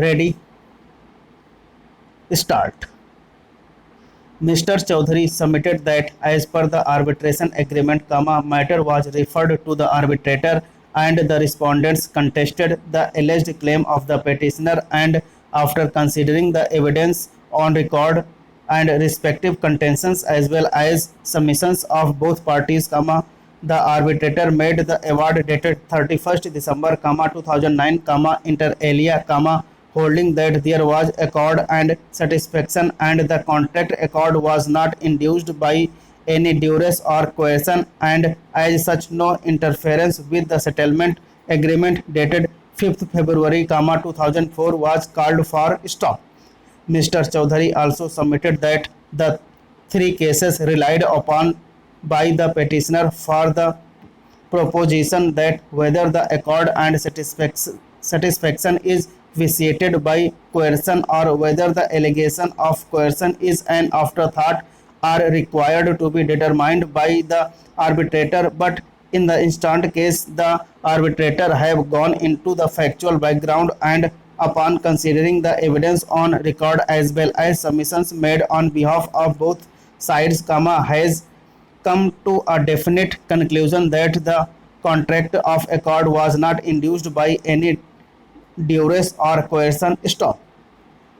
Ready, start. Mr. Chaudhary submitted that as per the arbitration agreement, matter was referred to the arbitrator and the respondents contested the alleged claim of the petitioner, and after considering the evidence on record and respective contentions as well as submissions of both parties, the arbitrator made the award dated 31st December, 2009, inter alia, holding that there was accord and satisfaction and the contract accord was not induced by any duress or coercion, and as such no interference with the settlement agreement dated 5th February, 2004 was called for stop. Mr. Chaudhary also submitted that the three cases relied upon by the petitioner for the proposition that whether the accord and satisfaction is vitiated by coercion or whether the allegation of coercion is an afterthought are required to be determined by the arbitrator, but in the instant case the arbitrator have gone into the factual background and upon considering the evidence on record as well as submissions made on behalf of both sides, has come to a definite conclusion that the contract of accord was not induced by any duress or coercion. Stop.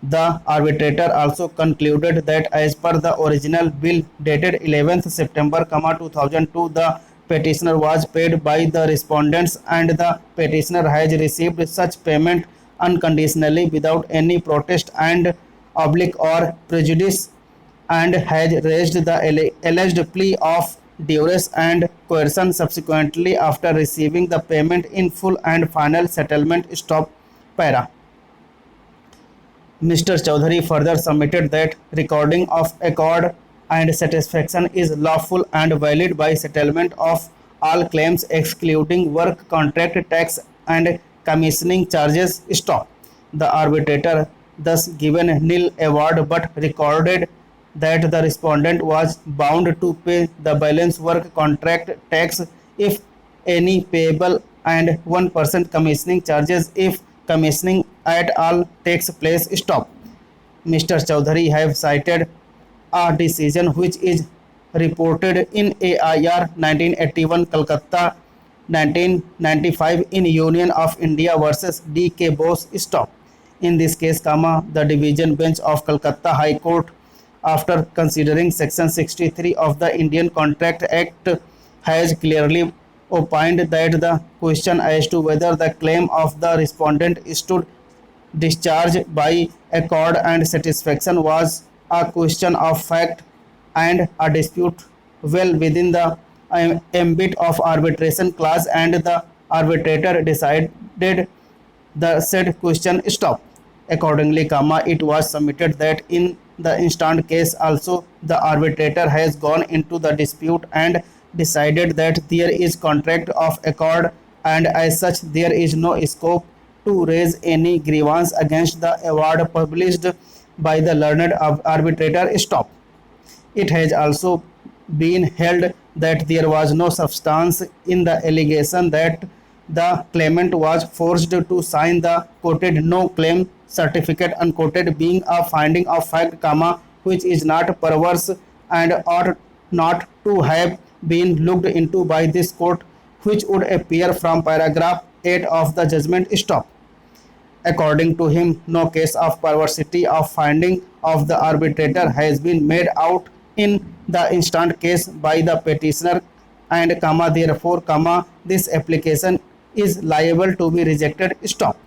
The arbitrator also concluded that as per the original bill dated 11th September, 2002, the petitioner was paid by the respondents and the petitioner has received such payment unconditionally without any protest and oblique or prejudice, and has raised the alleged plea of duress and coercion subsequently after receiving the payment in full and final settlement. Stop. Para. Mr. Chaudhary further submitted that recording of accord and satisfaction is lawful and valid by settlement of all claims excluding work contract tax and commissioning charges. Stop. The arbitrator thus given nil award but recorded that the respondent was bound to pay the balance work contract tax if any payable and 1% commissioning charges if commissioning at all takes place. Stop. Mr. Chaudhary have cited a decision which is reported in AIR 1981 Calcutta 1995 in Union of India versus D.K. Bose. Stop. In this case, the division bench of Calcutta High Court, after considering section 63 of the Indian Contract Act, has clearly opined that the question as to whether the claim of the respondent stood discharged by accord and satisfaction was a question of fact and a dispute well within the ambit of arbitration clause, and the arbitrator decided the said question. Stop. Accordingly, it was submitted that in the instant case also the arbitrator has gone into the dispute and decided that there is contract of accord and as such there is no scope to raise any grievance against the award published by the learned arbitrator. Stop. It has also been held that there was no substance in the allegation that the claimant was forced to sign the quoted no claim certificate, unquoted, being a finding of fact, which is not perverse and ought not to have been looked into by this court, which would appear from paragraph 8 of the judgment. Stop. According to him, no case of perversity of finding of the arbitrator has been made out in the instant case by the petitioner, and therefore, this application is liable to be rejected. Stop.